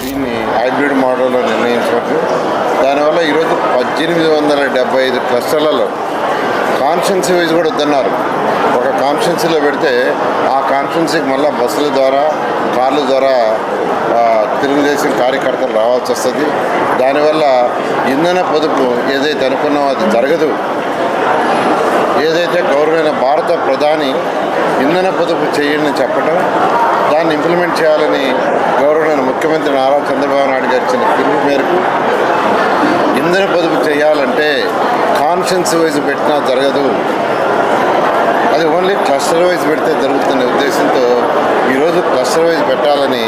దీన్ని హైబ్రిడ్ మోడల్లో నిర్ణయించవచ్చు. దానివల్ల ఈరోజు 1875 క్లస్టర్లలో కాన్స్టిట్యున్సీ వైజ్ కూడా వద్దన్నారు. ఒక కాన్స్టిట్యున్సీలో పెడితే ఆ కాన్స్టిట్యున్సీకి మళ్ళీ బస్సుల ద్వారా కార్ల ద్వారా తెలుగుదేశం కార్యకర్తలు రావాల్సి వస్తుంది. దానివల్ల ఇంధన పొదుపు ఏదైతే అనుకున్నామో అది జరగదు. ఏదైతే గౌరవమైన భారత ప్రధాని ఇంధన పొదుపు చేయండి చెప్పడం, దాన్ని ఇంప్లిమెంట్ చేయాలని గౌరవమైన ముఖ్యమంత్రి నారా చంద్రబాబు నాయుడు గారు ఇచ్చిన పిలుపు మేరకు ఇంధన పొదుపు చేయాలంటే కాన్స్టిట్యున్సీ వైజ్ పెట్టినా జరగదు, అది ఓన్లీ క్లస్టర్ వైజ్ పెడితే జరుగుతున్న ఉద్దేశంతో ఈరోజు క్లస్టర్ వైజ్ పెట్టాలని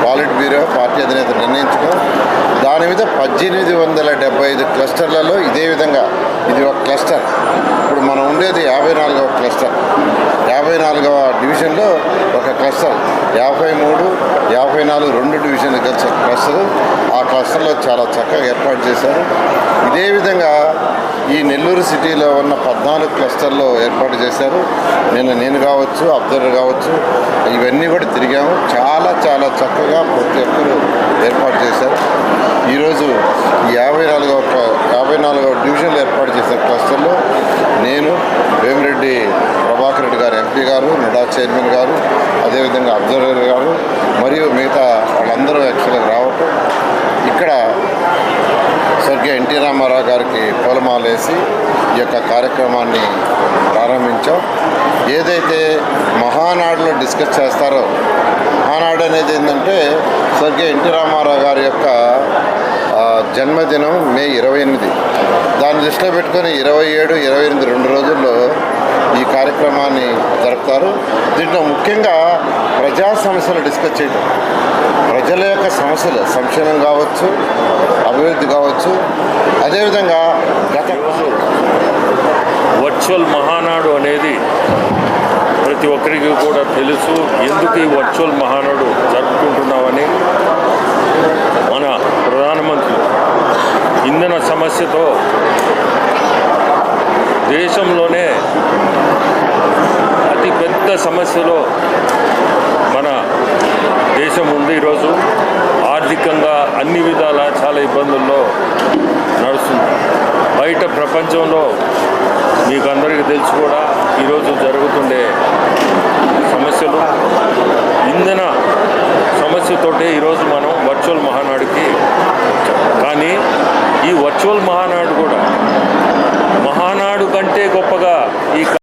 పాలిట్ బ్యూరో పార్టీ అధినేత నిర్ణయించడం. దాని మీద 1875 క్లస్టర్లలో ఇదే విధంగా ఇది ఒక క్లస్టర్. ఇప్పుడు మనం ఉండేది 54వ క్లస్టర్, 54వ డివిజన్లో ఒక క్లస్టర్, 53, 54 2 డివిజన్లు కలిసి క్లస్టర్. ఆ క్లస్టర్లో చాలా చక్కగా ఏర్పాటు చేశారు. ఇదే విధంగా ఈ నెల్లూరు సిటీలో ఉన్న 14 క్లస్టర్లో ఏర్పాటు చేశారు. నేను కావచ్చు, అబ్జర్వర్ కావచ్చు, ఇవన్నీ కూడా తిరిగాము. చాలా చాలా చక్కగా ప్రతి ఒక్కరు ఏర్పాటు చేశారు. ఈరోజు 54వ డివిజన్లో ఏర్పాటు చేసిన క్లస్టర్లో నేను, వేమిరెడ్డి ప్రభాకర్ రెడ్డి గారు ఎంపీ గారు, నుడా చైర్మన్ గారు, అదేవిధంగా అబ్జర్వర్ గారు మరియు మిగతా వాళ్ళందరూ యాక్చువల్గా రావటం, ఇక్కడ స్వర్గీయ ఎన్టీ రామారావు గారికి పూలమాల వేసి ఈ యొక్క కార్యక్రమాన్ని ప్రారంభించాం. ఏదైతే మహానాడులో డిస్కస్ చేస్తారో, మహానాడు అనేది ఏంటంటే స్వర్గీయ ఎన్టీ రామారావు గారి యొక్క జన్మదినం మే 28. దాన్ని దృష్టిలో పెట్టుకొని 27, 28 2 రోజుల్లో ఈ కార్యక్రమాన్ని జరుపుతారు. దీంట్లో ముఖ్యంగా ప్రజా సమస్యలు డిస్కస్ చేయడం, ప్రజల యొక్క సమస్యలు, సంక్షేమం కావచ్చు, అభివృద్ధి కావచ్చు, అదేవిధంగా గత వర్చువల్ మహానాడు అనేది ప్రతి ఒక్కరికి కూడా తెలుసు. ఎందుకు ఈ వర్చువల్ మహానాడు జరుపుకుంటున్నామని మన ప్రధానమంత్రి ఇంధన సమస్యతో దేశంలోనే అతి పెద్ద సమస్యలో మన దేశం ఉంది. ఈరోజు ఆర్థికంగా అన్ని విధాలా చాలా ఇబ్బందుల్లో నడుస్తుంది. బయట ప్రపంచంలో మీకు అందరికీ తెలుసు కూడా ఈరోజు జరుగుతుండే సమస్యలు, ఇంధన సమస్యతోటే ఈరోజు మనం వర్చువల్ మహానాడుకి. కానీ ఈ వర్చువల్ మహానాడు కూడా మహానాడు కంటే గొప్పగా ఈ